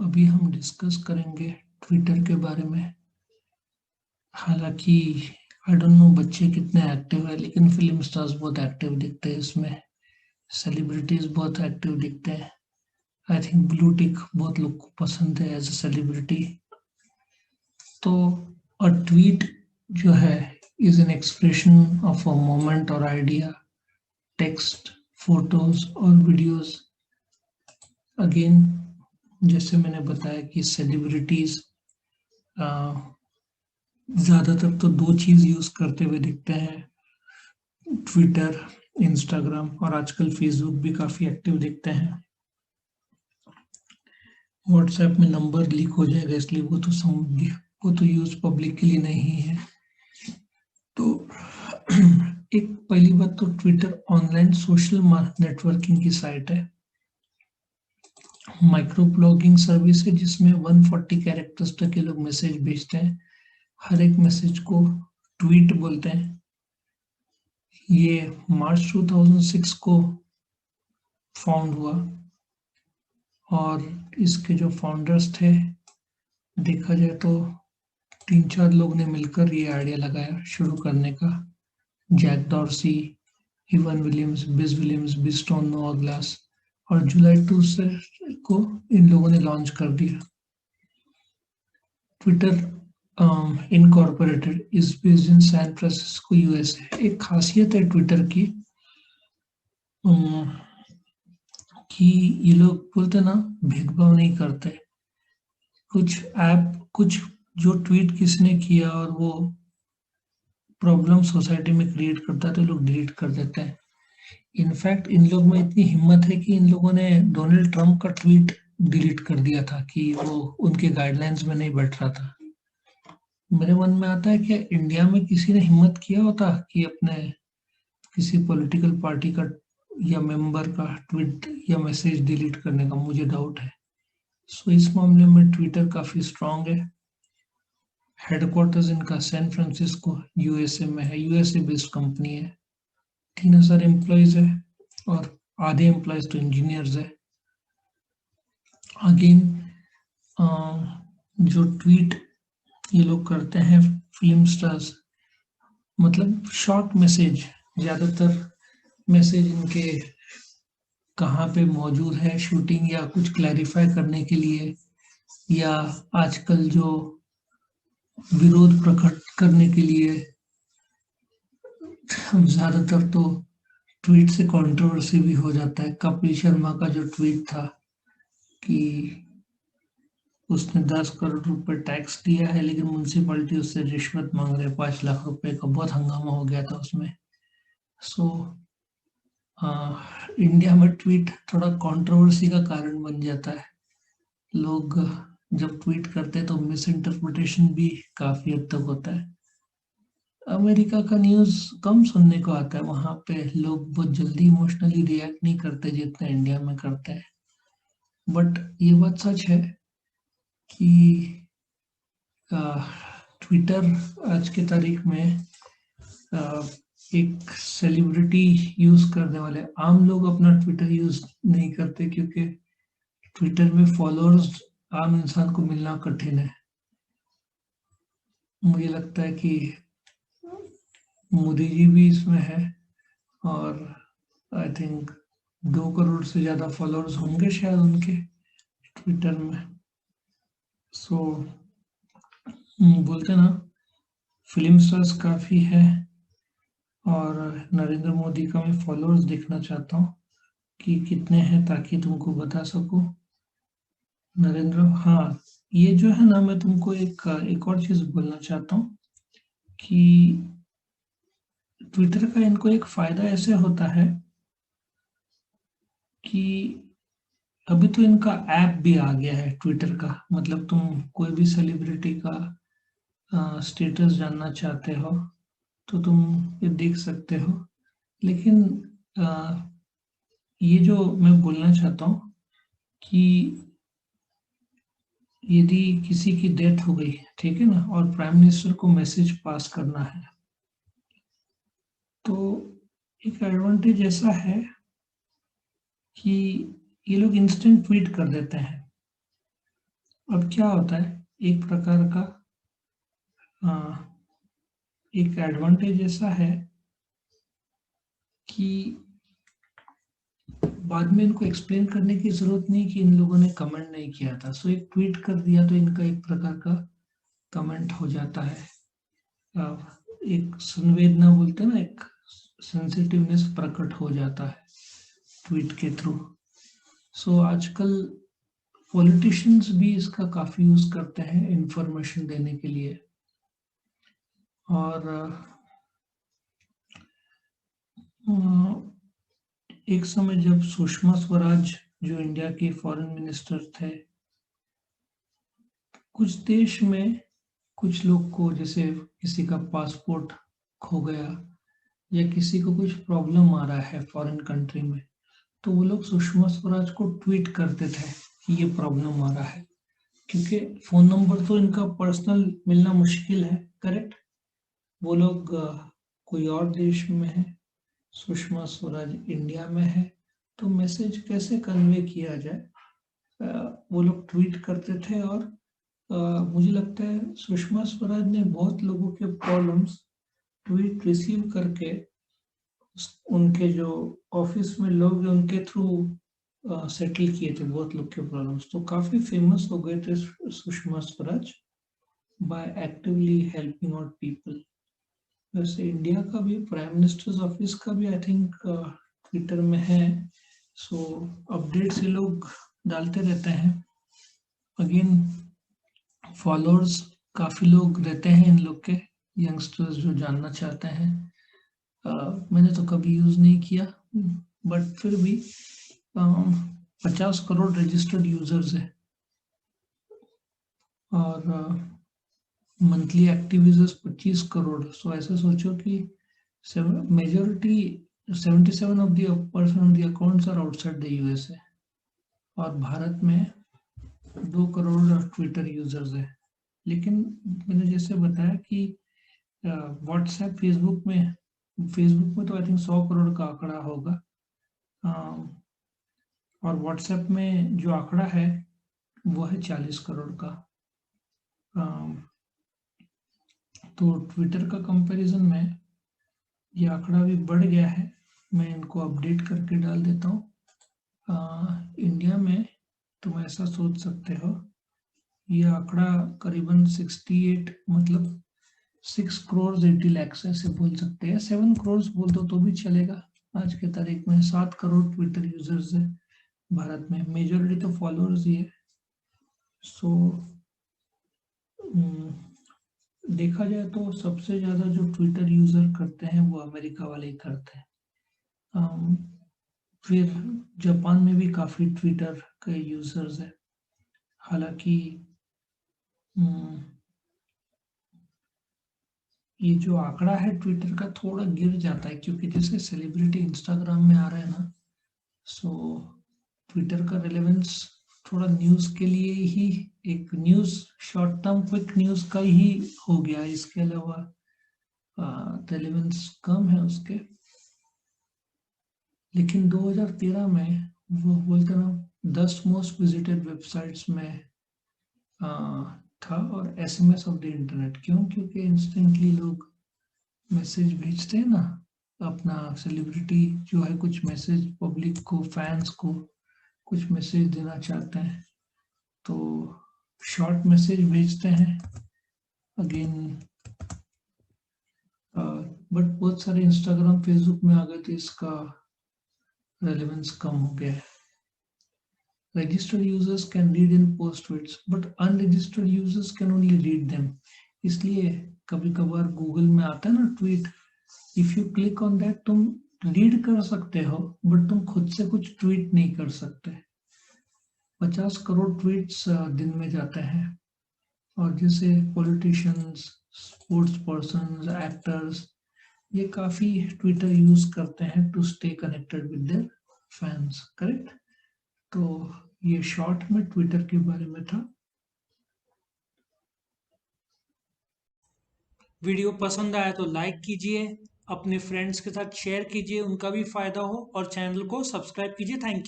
अभी हम डिस्कस करेंगे ट्विटर के बारे में। हालांकि आई डोंट नो बच्चे कितने एक्टिव है, लेकिन फिल्म स्टार्स बहुत एक्टिव दिखते हैं इसमें। सेलिब्रिटीज बहुत एक्टिव दिखते हैं। आई थिंक ब्लू टिक बहुत लोग को पसंद है एज अ सेलिब्रिटी। तो अ ट्वीट जो है is an expression of a moment और आइडिया, टेक्स्ट, फोटोज और वीडियोस। अगेन, जैसे मैंने बताया कि सेलिब्रिटीज ज्यादातर तो दो चीज यूज करते हुए दिखते हैं, ट्विटर, इंस्टाग्राम, और आजकल फेसबुक भी काफी एक्टिव दिखते हैं। व्हाट्सएप में नंबर लीक हो जाएगा, इसलिए वो तो यूज पब्लिक के लिए नहीं है। तो एक पहली बात तो ट्विटर ऑनलाइन सोशल नेटवर्किंग की साइट है, माइक्रो ब्लॉगिंग सर्विस है जिसमें 140 कैरेक्टर्स तक के लोग मैसेज भेजते हैं। हर एक मैसेज को ट्वीट बोलते हैं। ये मार्च 2006 को फाउंड हुआ और इसके जो फाउंडर्स थे, देखा जाए तो 3-4 लोग ने मिलकर ये आइडिया लगाया शुरू करने का। जैक डॉर्सी, इवन विलियम्स, बिज विलियम्स, बिस्टोन नोआग्लास, और जुलाई 2 से को इन लोगों ने लॉन्च कर दिया। Twitter Incorporated is based in San Francisco, USA. एक खासियत है ट्विटर की कि ये लोग बोलते ना, भेदभाव नहीं करते। कुछ जो ट्वीट किसने किया और वो प्रॉब्लम सोसाइटी में क्रिएट करता है तो लोग डिलीट कर देते हैं। इनफैक्ट इन लोग में इतनी हिम्मत है कि इन लोगों ने डोनाल्ड ट्रंप का ट्वीट डिलीट कर दिया था कि वो उनके गाइडलाइंस में नहीं बैठ रहा था। मेरे मन में आता है कि इंडिया में किसी ने हिम्मत किया होता कि अपने किसी पॉलिटिकल पार्टी का या मेंबर का ट्वीट या मैसेज डिलीट करने का, मुझे डाउट है। सो इस मामले में ट्विटर काफी स्ट्रांग है। हेडक्वार्टर्स इनका सैन फ्रांसिस्को, यूएसए में है। यूएसए बेस्ड कंपनी है। 3000 एम्प्लॉयज है और आधे एम्प्लॉयज तो इंजीनियर्स है। अगेन, जो ट्वीट ये लोग करते हैं फिल्म स्टार्स, मतलब शॉर्ट मैसेज, ज्यादातर मैसेज इनके कहाँ पे मौजूद है, शूटिंग या कुछ क्लैरिफाई करने के लिए, या आजकल जो विरोध प्रकट करने के लिए। ज्यादातर तो ट्वीट से कंट्रोवर्सी भी हो जाता है। कपिल शर्मा का जो ट्वीट था कि उसने 10 करोड़ रुपए टैक्स दिया है लेकिन म्यूनसिपैलिटी उससे रिश्वत मांग रहे 5 लाख रुपए का, बहुत हंगामा हो गया था उसमें। सो इंडिया में ट्वीट थोड़ा कंट्रोवर्सी का कारण बन जाता है। लोग जब ट्वीट करते हैं तो मिस इंटरप्रिटेशन भी काफी हद तक होता है। अमेरिका का न्यूज कम सुनने को आता है, वहां पे लोग बहुत जल्दी इमोशनली रिएक्ट नहीं करते जितना इंडिया में करते हैं। बट ये बात सच है कि ट्विटर आज की तारीख में एक सेलिब्रिटी यूज करने वाले आम लोग अपना ट्विटर यूज नहीं करते, क्योंकि ट्विटर में फॉलोअर्स आम इंसान को मिलना कठिन है। मुझे लगता है कि मोदी जी भी इसमें है और आई थिंक 2 करोड़ से ज्यादा फॉलोअर्स होंगे शायद उनके ट्विटर में। सो बोलते ना, फिल्म स्टार्स काफी है और नरेंद्र मोदी का मैं फॉलोअर्स देखना चाहता हूँ कि कितने हैं, ताकि तुमको बता सकूं। नरेंद्र, हाँ, ये जो है ना, मैं तुमको एक और चीज बोलना चाहता हूँ कि ट्विटर का इनको एक फायदा ऐसे होता है कि अभी तो इनका ऐप भी आ गया है ट्विटर का। मतलब तुम कोई भी सेलिब्रिटी का स्टेटस जानना चाहते हो तो तुम ये देख सकते हो। लेकिन आ, ये जो मैं बोलना चाहता हूँ कि यदि किसी की डेथ हो गई, ठीक है ना, और प्राइम मिनिस्टर को मैसेज पास करना है, तो एक एडवांटेज ऐसा है कि ये लोग इंस्टेंट ट्वीट कर देते हैं। अब क्या होता है, एक प्रकार का एक एडवांटेज ऐसा है कि बाद में इनको एक्सप्लेन करने की जरूरत नहीं कि इन लोगों ने कमेंट नहीं किया था, सो एक ट्वीट कर दिया तो इनका एक प्रकार का कमेंट हो जाता है। एक संवेदना बोलते हैं ना, एक सेंसिटिवनेस प्रकट हो जाता है ट्वीट के थ्रू। सो आजकल पॉलिटिशियंस भी इसका काफी यूज करते हैं इंफॉर्मेशन देने के लिए। और एक समय जब सुषमा स्वराज जो इंडिया के फॉरेन मिनिस्टर थे, कुछ देश में कुछ लोग को, जैसे किसी का पासपोर्ट खो गया या किसी को कुछ प्रॉब्लम आ रहा है फॉरेन कंट्री में, तो वो लोग सुषमा स्वराज को ट्वीट करते थे कि ये प्रॉब्लम आ रहा है, क्योंकि फोन नंबर तो इनका पर्सनल मिलना मुश्किल है, करेक्ट। वो लोग कोई और देश में है, सुषमा स्वराज इंडिया में है, तो मैसेज कैसे कन्वे किया जाए, वो लोग ट्वीट करते थे। और मुझे लगता है सुषमा स्वराज ने बहुत लोगों के प्रॉब्लम्स ट्वीट रिसीव करके उनके जो ऑफिस में लोग हैं उनके थ्रू सेटल किए थे बहुत लोग के प्रॉब्लम्स, तो काफी फेमस हो गए थे Sushma Swaraj by actively helping out people. वैसे इंडिया का भी प्राइम मिनिस्टर्स ऑफिस का भी आई थिंक ट्विटर में है, सो अपडेट्स ये लोग डालते रहते हैं। अगेन फॉलोअर्स काफी लोग रहते हैं इन लोग के, यंगस्टर्स जो जानना चाहते हैं। मैंने तो कभी यूज नहीं किया, बट फिर भी 50 करोड़ रजिस्टर्ड यूजर्स है और monthly active users 25 crore. So ऐसे सोचो कि majority 77 of the accounts are outside the USA, और भारत में 2 करोड़ ट्विटर यूजर्स है। लेकिन मैंने जैसे बताया कि व्हाट्सएप फेसबुक में तो आई थिंक 100 करोड़ का आंकड़ा होगा, और व्हाट्सएप में जो आंकड़ा है वो है 40 करोड़ का। तो ट्विटर का कंपैरिजन में ये आंकड़ा भी बढ़ गया है। मैं इनको अपडेट करके डाल देता हूँ। इंडिया में तुम ऐसा सोच सकते हो, ये आंकड़ा करीबन 68, मतलब 6 करोड़ 80 लाख ऐसे बोल सकते हैं, 7 करोड़ बोल दो तो भी चलेगा। आज के तारीख में 7 करोड़ ट्विटर यूजर्स है भारत में, मेजोरिटी तो फॉलोअर्स ही है। सो देखा जाए तो सबसे ज्यादा जो ट्विटर यूजर करते हैं वो अमेरिका वाले ही करते हैं। फिर जापान में भी काफी ट्विटर के यूजर्स है। हालांकि ये जो आंकड़ा है ट्विटर का थोड़ा गिर जाता है, क्योंकि जैसे सेलिब्रिटी इंस्टाग्राम में आ रहा है ना, सो ट्विटर का रेलेवेंस थोड़ा न्यूज के लिए ही, एक news, short term quick news का ही हो गया, इसके अलावा रेलेवेंस कम है उसके। लेकिन 2013 में वो बोलते ना 10 मोस्ट विजिटेड वेबसाइट्स में था, और एसएमएस ऑफ द इंटरनेट। क्यों? क्योंकि इंस्टेंटली लोग मैसेज भेजते हैं ना, अपना सेलिब्रिटी जो है कुछ मैसेज पब्लिक को, फैंस को कुछ मैसेज देना चाहते हैं तो शॉर्ट मैसेज भेजते हैं। अगेन बट बहुत सारे इंस्टाग्राम फेसबुक में आ गए तो इसका रेलेवेंस कम हो गया है। Registered users can read in post tweets, but unregistered users can only read them. इसलिए कभी कभार गूगल में आता है ना tweet, if you click on that तुम रीड कर सकते हो, बट तुम खुद से कुछ ट्वीट नहीं कर सकते। 50 करोड़ ट्वीट्स दिन में जाते हैं, और जैसे पॉलिटिशियंस, स्पोर्ट्स पर्सन, एक्टर्स, ये काफी ट्विटर यूज करते हैं to stay connected with their fans, correct. तो ये शॉर्ट में ट्विटर के बारे में था। वीडियो पसंद आया तो लाइक कीजिए, अपने फ्रेंड्स के साथ शेयर कीजिए, उनका भी फायदा हो, और चैनल को सब्सक्राइब कीजिए। Thank you.